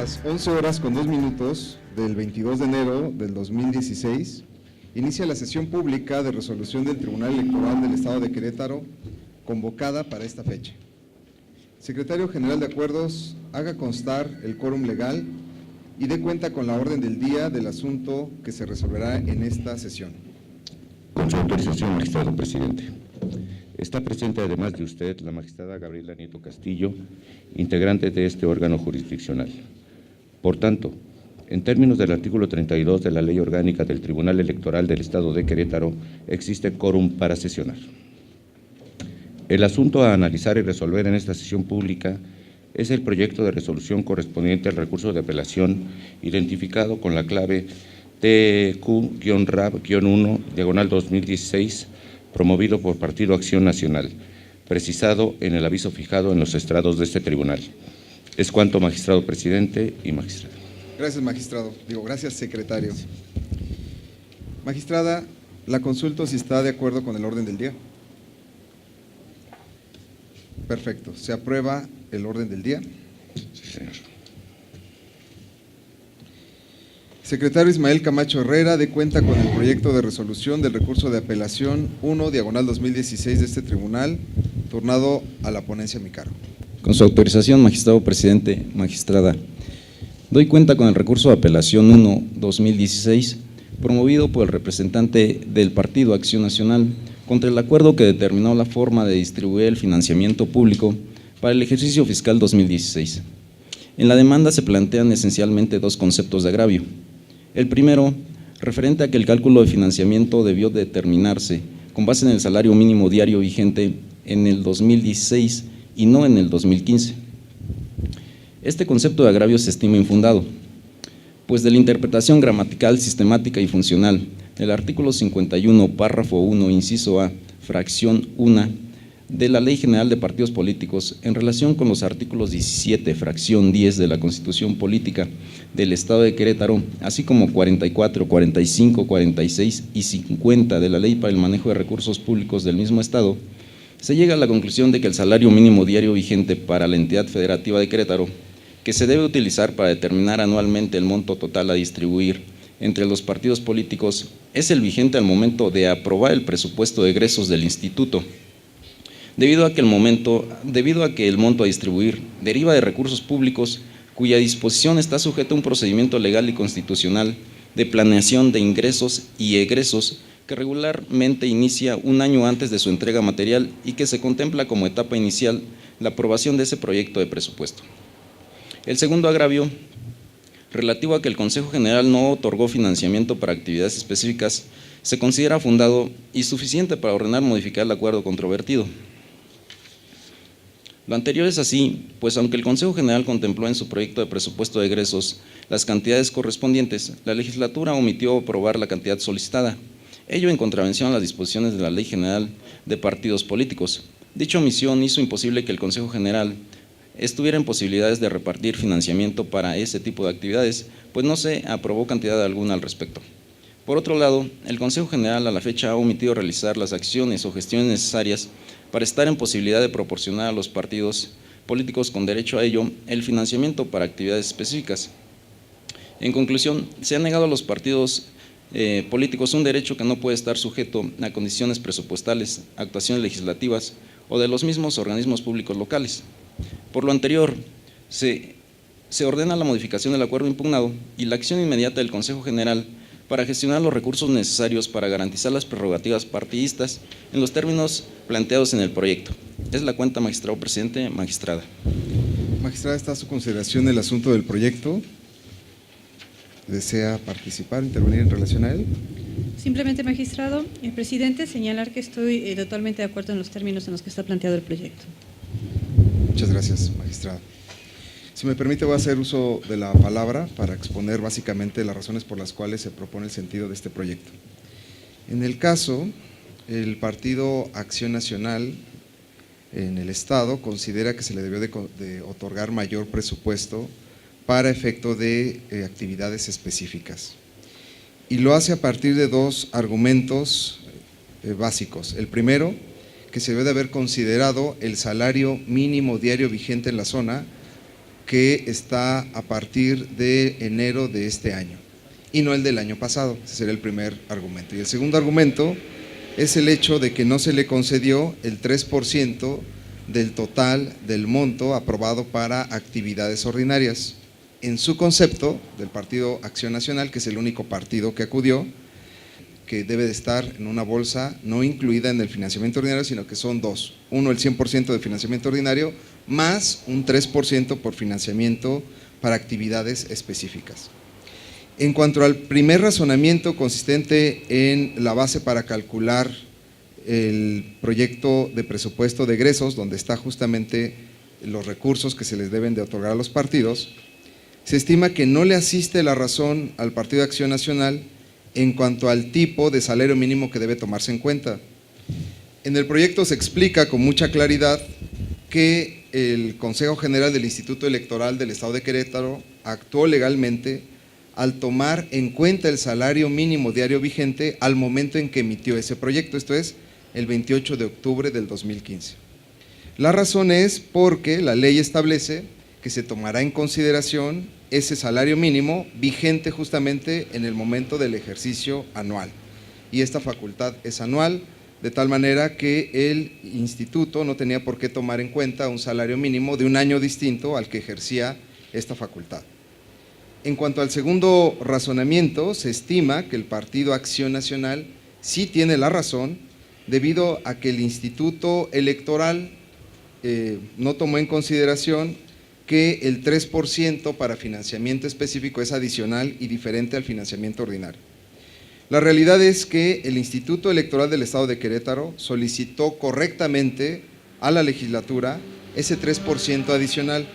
las 11:02 del 22 de enero del 2016, inicia la sesión pública de resolución del Tribunal Electoral del Estado de Querétaro, convocada para esta fecha. Secretario General de Acuerdos, haga constar el quórum legal y dé cuenta con la orden del día del asunto que se resolverá en esta sesión. Con su autorización, magistrado presidente. Está presente, además de usted, la magistrada Gabriela Nieto Castillo, integrante de este órgano jurisdiccional. Por tanto, en términos del artículo 32 de la Ley Orgánica del Tribunal Electoral del Estado de Querétaro, existe quórum para sesionar. El asunto a analizar y resolver en esta sesión pública es el proyecto de resolución correspondiente al recurso de apelación identificado con la clave TQ-RAB-1/2016, promovido por Partido Acción Nacional, precisado en el aviso fijado en los estrados de este tribunal. Es cuanto, magistrado presidente y magistrado. Gracias, magistrado. Gracias, secretario. Magistrada, la consulto si está de acuerdo con el orden del día. Perfecto. ¿Se aprueba el orden del día? Sí, señor. Secretario Ismael Camacho Herrera, dé cuenta con el proyecto de resolución del recurso de apelación 1/2016 de este tribunal, turnado a la ponencia a mi cargo. Con su autorización, magistrado presidente, magistrada, doy cuenta con el recurso de apelación 1/2016, promovido por el representante del Partido Acción Nacional, contra el acuerdo que determinó la forma de distribuir el financiamiento público para el ejercicio fiscal 2016. En la demanda se plantean esencialmente dos conceptos de agravio. El primero, referente a que el cálculo de financiamiento debió determinarse con base en el salario mínimo diario vigente en el 2016 y no en el 2015. Este concepto de agravio se estima infundado, pues de la interpretación gramatical, sistemática y funcional del artículo 51, párrafo 1, inciso A, fracción 1, de la Ley General de Partidos Políticos en relación con los artículos 17, fracción 10 de la Constitución Política del Estado de Querétaro, así como 44, 45, 46 y 50 de la Ley para el Manejo de Recursos Públicos del mismo Estado, se llega a la conclusión de que el salario mínimo diario vigente para la entidad federativa de Querétaro, que se debe utilizar para determinar anualmente el monto total a distribuir entre los partidos políticos, es el vigente al momento de aprobar el presupuesto de egresos del instituto, debido a que el monto a distribuir deriva de recursos públicos cuya disposición está sujeta a un procedimiento legal y constitucional de planeación de ingresos y egresos que regularmente inicia un año antes de su entrega material y que se contempla como etapa inicial la aprobación de ese proyecto de presupuesto. El segundo agravio, relativo a que el Consejo General no otorgó financiamiento para actividades específicas, se considera fundado y suficiente para ordenar modificar el acuerdo controvertido. Lo anterior es así, pues aunque el Consejo General contempló en su proyecto de presupuesto de egresos las cantidades correspondientes, la legislatura omitió aprobar la cantidad solicitada, ello en contravención a las disposiciones de la Ley General de Partidos Políticos. Dicha omisión hizo imposible que el Consejo General estuviera en posibilidades de repartir financiamiento para ese tipo de actividades, pues no se aprobó cantidad alguna al respecto. Por otro lado, el Consejo General a la fecha ha omitido realizar las acciones o gestiones necesarias para estar en posibilidad de proporcionar a los partidos políticos con derecho a ello el financiamiento para actividades específicas. En conclusión, se ha negado a los partidos políticos un derecho que no puede estar sujeto a condiciones presupuestales, actuaciones legislativas o de los mismos organismos públicos locales. Por lo anterior, se ordena la modificación del acuerdo impugnado y la acción inmediata del Consejo General para gestionar los recursos necesarios para garantizar las prerrogativas partidistas en los términos planteados en el proyecto. Es la cuenta, magistrado presidente, magistrada. Magistrada, está a su consideración el asunto del proyecto. ¿Desea participar, intervenir en relación a él? Simplemente, magistrado, presidente, señalar que estoy totalmente de acuerdo en los términos en los que está planteado el proyecto. Muchas gracias, magistrado. Si me permite, voy a hacer uso de la palabra para exponer básicamente las razones por las cuales se propone el sentido de este proyecto. En el caso, el Partido Acción Nacional en el Estado considera que se le debió de otorgar mayor presupuesto para efecto de actividades específicas. Y lo hace a partir de dos argumentos básicos. El primero, que se debe de haber considerado el salario mínimo diario vigente en la zona que está a partir de enero de este año y no el del año pasado. Ese sería el primer argumento. Y el segundo argumento es el hecho de que no se le concedió el 3% del total del monto aprobado para actividades ordinarias. En su concepto del Partido Acción Nacional, que es el único partido que acudió, que debe de estar en una bolsa no incluida en el financiamiento ordinario, sino que son dos. Uno, el 100% de financiamiento ordinario, más un 3% por financiamiento para actividades específicas. En cuanto al primer razonamiento consistente en la base para calcular el proyecto de presupuesto de egresos, donde está justamente los recursos que se les deben de otorgar a los partidos, se estima que no le asiste la razón al Partido de Acción Nacional en cuanto al tipo de salario mínimo que debe tomarse en cuenta. En el proyecto se explica con mucha claridad que el Consejo General del Instituto Electoral del Estado de Querétaro actuó legalmente al tomar en cuenta el salario mínimo diario vigente al momento en que emitió ese proyecto, esto es, el 28 de octubre del 2015. La razón es porque la ley establece que se tomará en consideración ese salario mínimo vigente justamente en el momento del ejercicio anual. Y esta facultad es anual, de tal manera que el instituto no tenía por qué tomar en cuenta un salario mínimo de un año distinto al que ejercía esta facultad. En cuanto al segundo razonamiento, se estima que el Partido Acción Nacional sí tiene la razón, debido a que el Instituto Electoral no tomó en consideración que el 3% para financiamiento específico es adicional y diferente al financiamiento ordinario. La realidad es que el Instituto Electoral del Estado de Querétaro solicitó correctamente a la legislatura ese 3% adicional.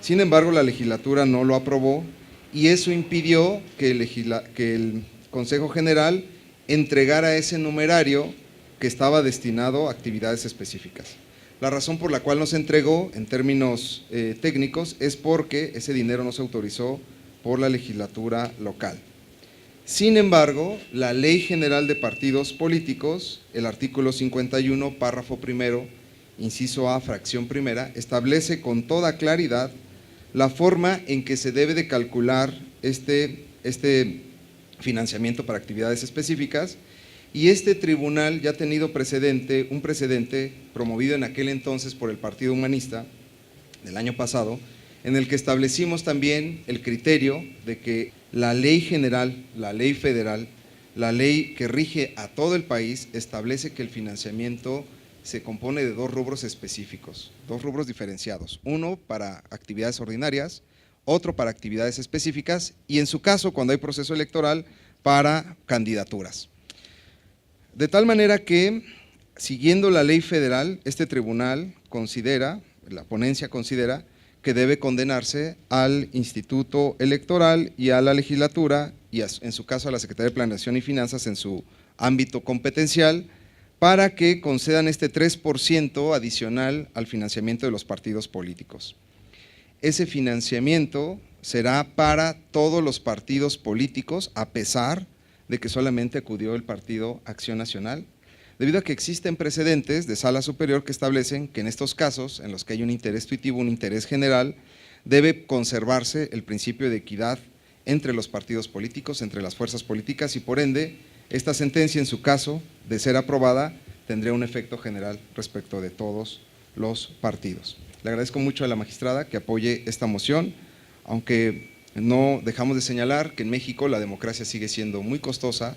Sin embargo, la legislatura no lo aprobó y eso impidió que el Consejo General entregara ese numerario que estaba destinado a actividades específicas. La razón por la cual no se entregó en términos técnicos es porque ese dinero no se autorizó por la legislatura local. Sin embargo, la Ley General de Partidos Políticos, el artículo 51, párrafo primero, inciso A, fracción primera, establece con toda claridad la forma en que se debe de calcular este financiamiento para actividades específicas, y este tribunal ya ha tenido un precedente promovido en aquel entonces por el Partido Humanista del año pasado, en el que establecimos también el criterio de que la ley general, la ley federal, la ley que rige a todo el país establece que el financiamiento se compone de dos rubros específicos, dos rubros diferenciados, uno para actividades ordinarias, otro para actividades específicas y en su caso, cuando hay proceso electoral, para candidaturas. De tal manera que, siguiendo la ley federal, este tribunal considera, la ponencia considera, que debe condenarse al Instituto Electoral y a la legislatura, y en su caso a la Secretaría de Planeación y Finanzas en su ámbito competencial, para que concedan este 3% adicional al financiamiento de los partidos políticos. Ese financiamiento será para todos los partidos políticos, a pesar de que solamente acudió el Partido Acción Nacional, debido a que existen precedentes de sala superior que establecen que en estos casos, en los que hay un interés tuitivo, un interés general, debe conservarse el principio de equidad entre los partidos políticos, entre las fuerzas políticas y por ende, esta sentencia en su caso, de ser aprobada, tendría un efecto general respecto de todos los partidos. Le agradezco mucho a la magistrada que apoye esta moción, aunque no dejamos de señalar que en México la democracia sigue siendo muy costosa,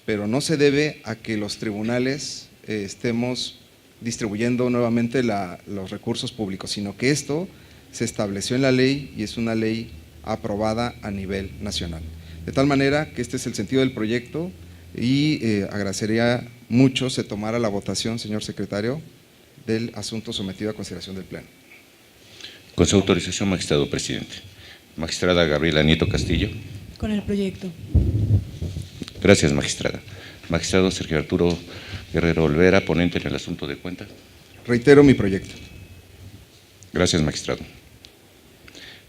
pero no se debe a que los tribunales estemos distribuyendo nuevamente los recursos públicos, sino que esto se estableció en la ley y es una ley aprobada a nivel nacional. De tal manera que este es el sentido del proyecto y agradecería mucho se tomara la votación, señor secretario, del asunto sometido a consideración del Pleno. Con su autorización, magistrado presidente. Magistrada Gabriela Nieto Castillo. Con el proyecto. Gracias, magistrada. Magistrado Sergio Arturo Guerrero Olvera, ponente en el asunto de cuenta. Reitero mi proyecto. Gracias, magistrado.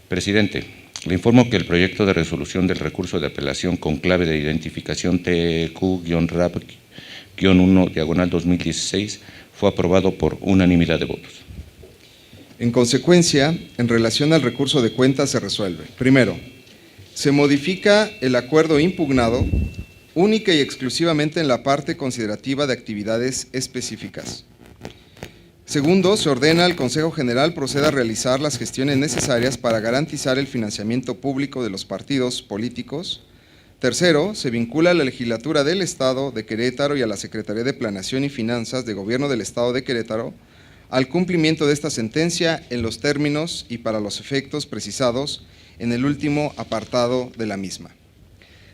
Presidente, le informo que el proyecto de resolución del recurso de apelación con clave de identificación TEQ-RAP-1/2016 fue aprobado por unanimidad de votos. En consecuencia, en relación al recurso de cuentas se resuelve. Primero, se modifica el acuerdo impugnado única y exclusivamente en la parte considerativa de actividades específicas. Segundo, se ordena al Consejo General proceda a realizar las gestiones necesarias para garantizar el financiamiento público de los partidos políticos. Tercero, se vincula a la Legislatura del Estado de Querétaro y a la Secretaría de Planeación y Finanzas de Gobierno del Estado de Querétaro al cumplimiento de esta sentencia en los términos y para los efectos precisados en el último apartado de la misma.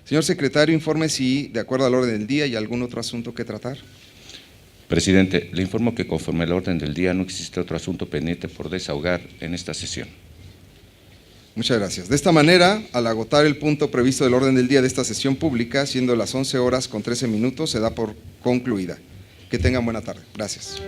Señor secretario, informe si, de acuerdo al orden del día, hay algún otro asunto que tratar. Presidente, le informo que conforme al orden del día no existe otro asunto pendiente por desahogar en esta sesión. Muchas gracias. De esta manera, al agotar el punto previsto del orden del día de esta sesión pública, siendo las 11:13, se da por concluida. Que tengan buena tarde. Gracias.